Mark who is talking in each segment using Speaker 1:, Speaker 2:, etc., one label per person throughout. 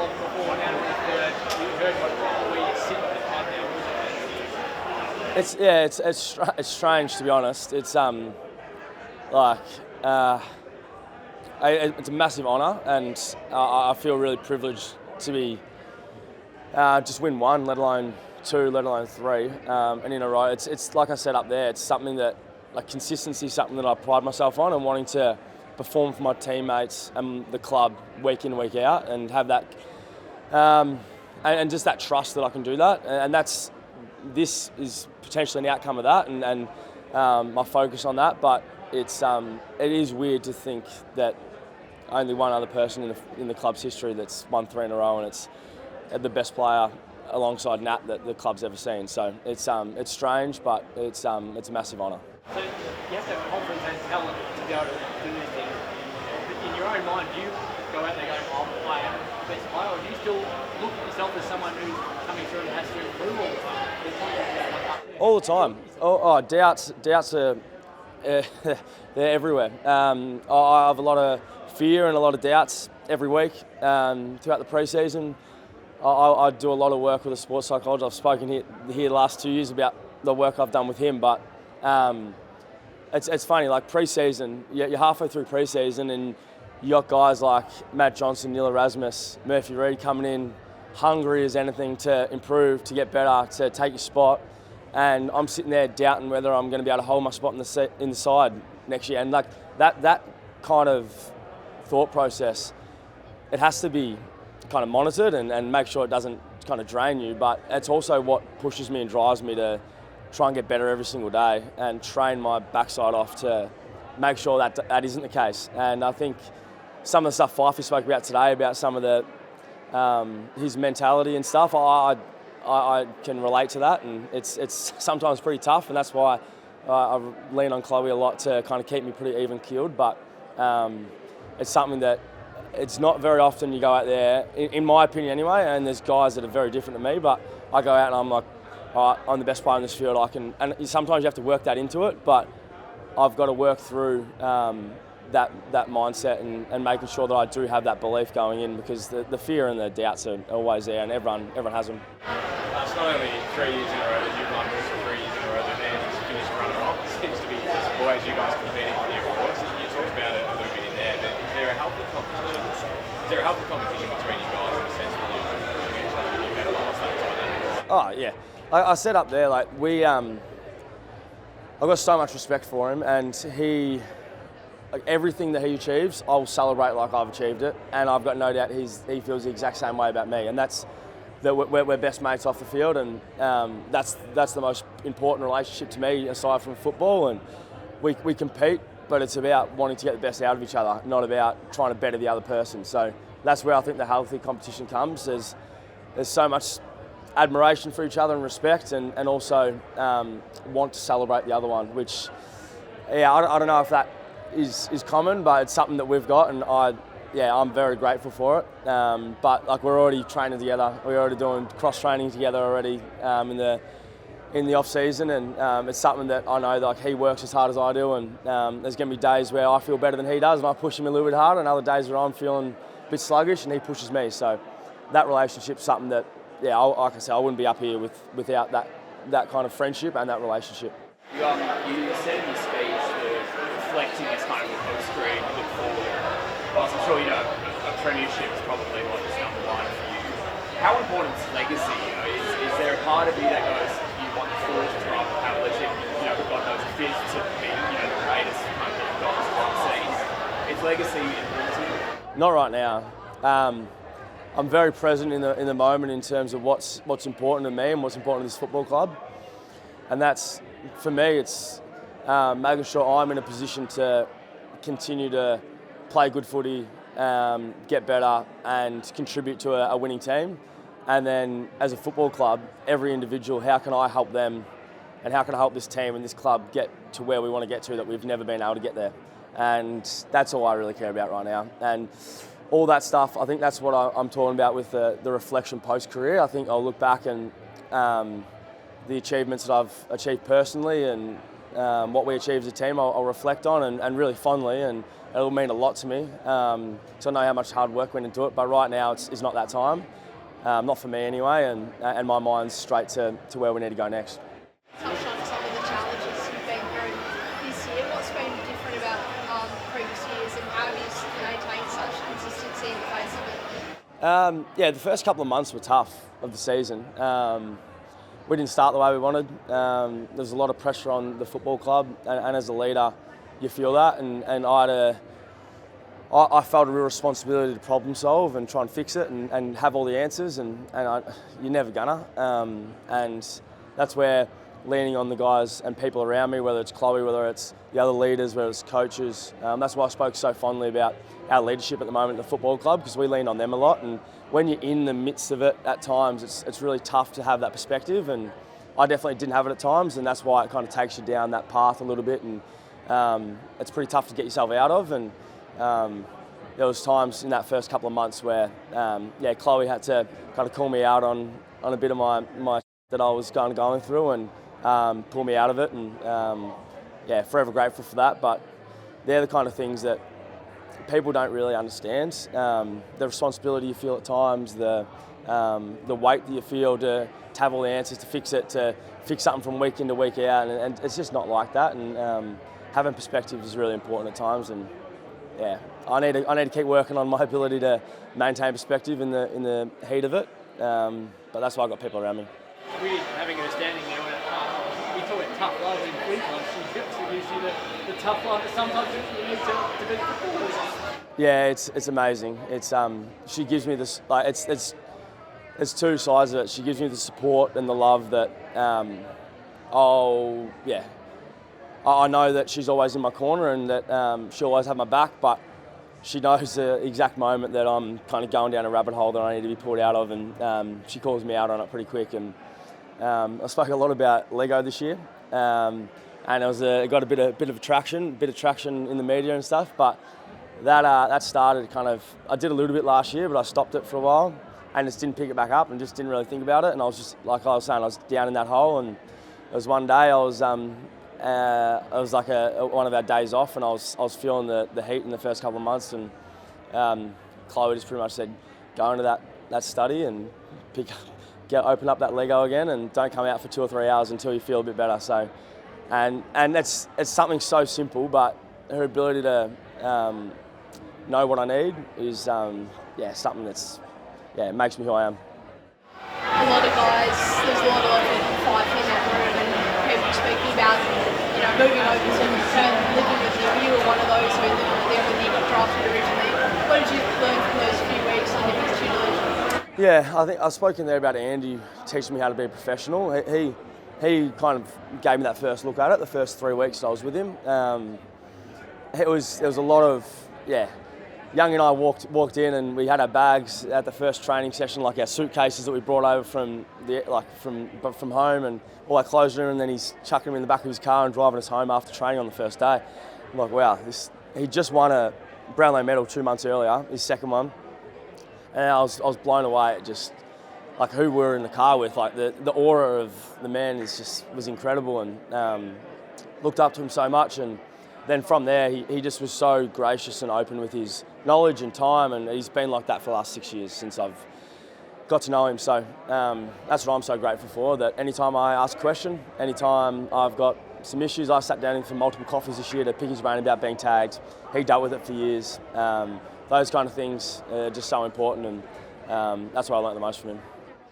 Speaker 1: 12 before, now to the third. You heard where you're sitting at the club now.
Speaker 2: It's strange, to be honest. It's it's a massive honour, and I feel really privileged to be just win one, let alone two, let alone three, and in a row. It's like I said up there. It's something that, like, consistency is something that I pride myself on, and wanting to perform for my teammates and the club week in, week out, and have that and just that trust that I can do that, and this is potentially an outcome of that, and my focus on that. But it is weird to think that only one other person in the club's history that's won three in a row, and it's the best player alongside Nat that the club's ever seen. So it's strange, but it's a massive honour.
Speaker 1: So you have to have confidence and talent to be able to do these things. But in your own mind, do you go out there going, "Oh, I am the best player," or do you still look at yourself as someone who's coming through and has to improve all the time?
Speaker 2: All the time. Doubts are they're everywhere. I have a lot of fear and a lot of doubts every week throughout the pre-season. I do a lot of work with a sports psychologist. I've spoken here the last 2 years about the work I've done with him, but it's funny, like pre-season, you're halfway through pre-season and you got guys like Matt Johnson, Neil Erasmus, Murphy Reid coming in hungry as anything to improve, to get better, to take your spot, and I'm sitting there doubting whether I'm going to be able to hold my spot in the side next year. And like that kind of thought process, it has to be kind of monitored and make sure it doesn't kind of drain you, but it's also what pushes me and drives me to try and get better every single day and train my backside off to make sure that isn't the case. And I think some of the stuff Fifey spoke about today, about some of the his mentality and stuff, I can relate to that, and it's sometimes pretty tough, and that's why I lean on Chloe a lot to kind of keep me pretty even keeled. But it's something that it's not very often you go out there, in my opinion anyway, and there's guys that are very different to me, but I go out and I'm like, all right, I'm the best player in this field. And sometimes you have to work that into it, but I've got to work through that mindset and making sure that I do have that belief going in, because the fear and the doubts are always there, and everyone has them.
Speaker 3: It's not only 3 years in a row that you've won, but also 3 years in a row that Nancy's finished runner-up. It seems to be just always you guys competing for the awards. You talked about it a little bit in there, but is there a healthy competition between you guys in the sense that you each other do better? What's that dynamic?
Speaker 2: Oh yeah, I said up there, like I've got so much respect for him, and everything that he achieves, I'll celebrate like I've achieved it, and I've got no doubt he feels the exact same way about me, and that's that we're best mates off the field, and that's the most important relationship to me aside from football. And we compete, but it's about wanting to get the best out of each other, not about trying to better the other person. So that's where I think the healthy competition comes. There's so much admiration for each other and respect, and also want to celebrate the other one, which I don't know if that is common, but it's something that we've got, and I'm very grateful for it. But like, we're already training together. We're already doing cross training together already in the off season, and it's something that I know, like, he works as hard as I do, and there's going to be days where I feel better than he does and I push him a little bit harder, and other days where I'm feeling a bit sluggish and he pushes me. So that relationship's something that, like I said, I wouldn't be up here without that kind of friendship and that relationship.
Speaker 1: You said in your speech that reflecting is kind of a post-career look forward. Whilst I'm sure a premiership is probably what is number one for you. How important is legacy? Is there a part of you that goes, you want the fourth to have a legit, God knows, fifth to be the greatest kind of Dockers I've seen? Is legacy important to you?
Speaker 2: Not right now. I'm very present in the moment in terms of what's important to me and what's important to this football club, and that's, for me, it's making sure I'm in a position to continue to play good footy, get better, and contribute to a winning team. And then, as a football club, every individual, how can I help them, and how can I help this team and this club get to where we want to get to that we've never been able to get there? And that's all I really care about right now. And all that stuff, I think that's what I'm talking about with the reflection post-career. I think I'll look back and the achievements that I've achieved personally, and what we achieved as a team, I'll reflect on and really fondly, and it'll mean a lot to me. So I know how much hard work went into it, but right now it's not that time. Not for me anyway, and my mind's straight to where we need to go next.
Speaker 4: Touch on some of the challenges you've been through this year. What's been different about previous years, and how have you maintained such consistency in the face of it?
Speaker 2: Yeah, the first couple of months were tough of the season. We didn't start the way we wanted. There was a lot of pressure on the football club, and as a leader, you feel that. And I felt a real responsibility to problem solve and try and fix it and have all the answers, and you're never gonna. And that's where leaning on the guys and people around me, whether it's Chloe, whether it's the other leaders, whether it's coaches, that's why I spoke so fondly about our leadership at the moment at the football club, because we lean on them a lot. And when you're in the midst of it, at times it's really tough to have that perspective, and I definitely didn't have it at times, and that's why it kind of takes you down that path a little bit, and it's pretty tough to get yourself out of. And there was times in that first couple of months where Chloe had to kind of call me out on a bit of my that I was going through, and pull me out of it, and forever grateful for that. But they're the kind of things that people don't really understand. The responsibility you feel at times, the weight that you feel to have all the answers, to fix it, to fix something from week in to week out, and it's just not like that. And having perspective is really important at times. And I need to keep working on my ability to maintain perspective in the heat of it. But that's why I've got people around me.
Speaker 5: We're having her standing there when we call it tough love in Queensland. She gives you the tough love that sometimes you need to be footballers.
Speaker 2: Yeah, it's amazing. It's she gives me this, like, it's two sides of it. She gives me the support and the love that I know that she's always in my corner, and that she'll always have my back, but she knows the exact moment that I'm kind of going down a rabbit hole that I need to be pulled out of, and she calls me out on it pretty quick. And I spoke a lot about Lego this year, and it got a bit of traction in the media and stuff. But that started kind of, I did a little bit last year, but I stopped it for a while and just didn't pick it back up and just didn't really think about it. And I was just, like I was saying, I was down in that hole, and it was one day it was like one of our days off, and I was feeling the heat in the first couple of months, and Chloe just pretty much said, go into that study and open up that Lego again, and don't come out for 2 or 3 hours until you feel a bit better. So, and it's something so simple, but her ability to know what I need is something that's it makes me who I am.
Speaker 4: A lot of guys, there's a lot of fight in that room, and people speaking about, moving over to Perth, living with you. You were one of those who lived there when you got drafted originally. What did you learn from those few weeks under his tutelage?
Speaker 2: Yeah, I think I've spoken there about Andy teaching me how to be a professional. He kind of gave me that first look at it, the first 3 weeks that I was with him. There was a lot of, Young and I walked in, and we had our bags at the first training session, like our suitcases that we brought over from home, and all our clothes in, and then he's chucking them in the back of his car and driving us home after training on the first day. I'm like, wow, he just won a Brownlow medal 2 months earlier, his second one, and I was blown away at just like who we were in the car with. Like the aura of the man was incredible, and looked up to him so much. And then from there, he just was so gracious and open with his knowledge and time, and he's been like that for the last 6 years since I've got to know him. So that's what I'm so grateful for, that anytime I ask a question, anytime I've got some issues, I sat down for multiple coffees this year to pick his brain about being tagged. He dealt with it for years. Those kind of things are just so important, and that's what I learned the most from him.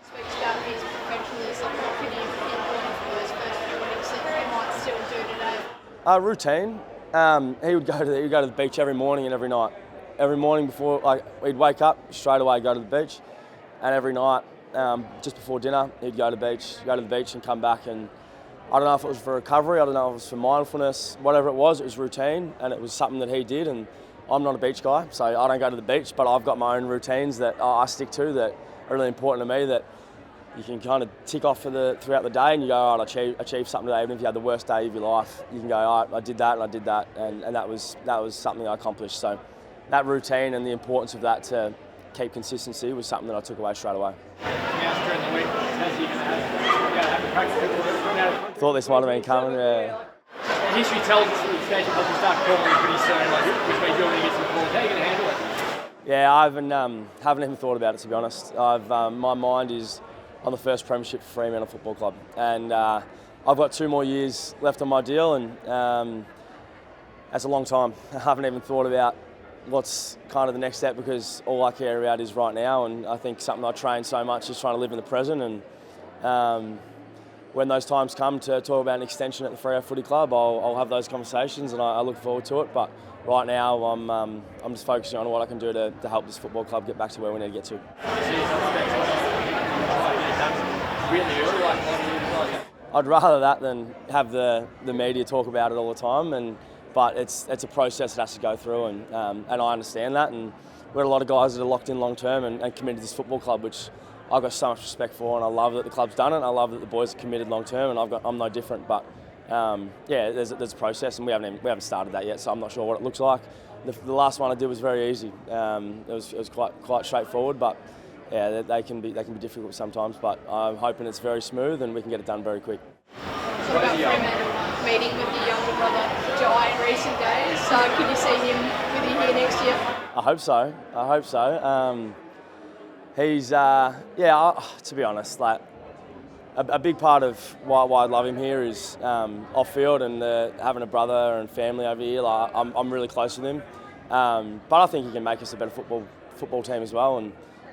Speaker 4: Speaks about his professionalism. What can you pinpoint from those first few weeks that he might still do today?
Speaker 2: Routine. He would go to the beach every morning and every night. Every morning before, we'd wake up, straight away go to the beach, and every night, just before dinner, he'd go to the beach and come back. And I don't know if it was for recovery, I don't know if it was for mindfulness, whatever it was routine, and it was something that he did. And I'm not a beach guy, so I don't go to the beach, but I've got my own routines that I stick to that are really important to me, that you can kind of tick off throughout the day, and you go, all right, I achieved something today. Even if you had the worst day of your life, you can go, all right, I did that, and that was something I accomplished. So that routine and the importance of that to keep consistency was something that I took away straight away.
Speaker 5: Thought
Speaker 2: Thought this might have been coming, yeah.
Speaker 5: history tells us that the station probably start calling pretty soon, like which way you're going to get some calls. How are you going to handle it?
Speaker 2: Yeah, I haven't even thought about it, to be honest. My mind is on the first premiership for Fremantle Football Club, and I've got 2 more years left on my deal, and that's a long time. I haven't even thought about what's kind of the next step because all I care about is right now, and I think something I train so much is trying to live in the present. And when those times come to talk about an extension at the Freo Footy Club, I'll have those conversations, and I look forward to it. But right now, I'm just focusing on what I can do to help this football club get back to where we need to get to. I'd rather that than have the media talk about it all the time. But it's a process that has to go through, and I understand that. And we've got a lot of guys that are locked in long term and committed to this football club, which I've got so much respect for, and I love that the club's done it. And I love that the boys are committed long term, and I'm no different. But yeah, there's a process, and we haven't started that yet, so I'm not sure what it looks like. The last one I did was very easy. It was quite straightforward, but yeah, they can be difficult sometimes. But I'm hoping it's very smooth and we can get it done very quick.
Speaker 4: What about Fremantle meeting with your younger brother Jai in recent days? So could you see him with you here next year?
Speaker 2: I hope so. He's to be honest, like a big part of why I love him here is off field and having a brother and family over here. Like I'm really close with him, but I think he can make us a better football team as well.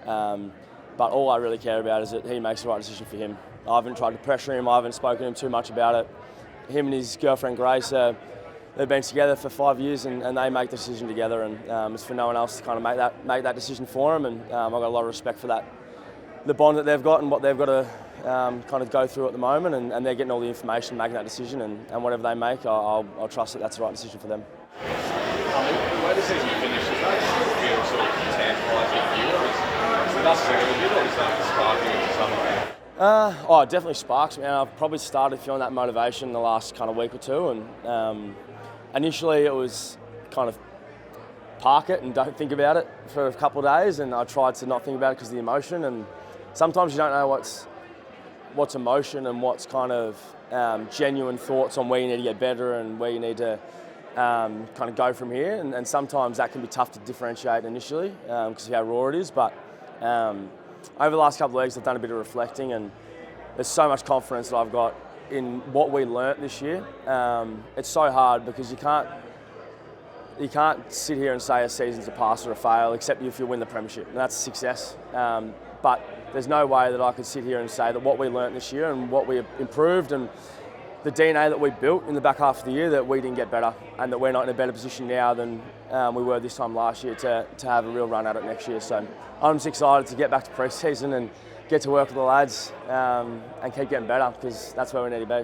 Speaker 2: But all I really care about is that he makes the right decision for him. I haven't tried to pressure him. I haven't spoken to him too much about it. Him and his girlfriend Grace, they've been together for 5 years, and they make the decision together. And it's for no one else to kind of make that decision for him. And I've got a lot of respect for that, the bond that they've got and what they've got to kind of go through at the moment. And they're getting all the information, making that decision. And whatever they make, I'll trust that that's the right decision for them.
Speaker 3: The way the season finished, does that still feel sort of tantalising for you, or is it us a little bit, or is that sparking in some way?
Speaker 2: It definitely sparks me. I've probably started feeling that motivation in the last kind of week or two, and initially it was kind of park it and don't think about it for a couple of days, and I tried to not think about it because of the emotion, and sometimes you don't know what's emotion and what's kind of genuine thoughts on where you need to get better and where you need to kind of go from here, and sometimes that can be tough to differentiate initially because of how raw it is, but over the last couple of weeks I've done a bit of reflecting, and there's so much confidence that I've got in what we learnt this year. It's so hard because you can't sit here and say a season's a pass or a fail except if you win the premiership, and that's a success. But there's no way that I could sit here and say that what we learnt this year and what we improved and the DNA that we built in the back half of the year, that we didn't get better, and that we're not in a better position now than we were this time last year to have a real run at it next year. So I'm just excited to get back to pre-season and get to work with the lads and keep getting better, because that's where we need to be.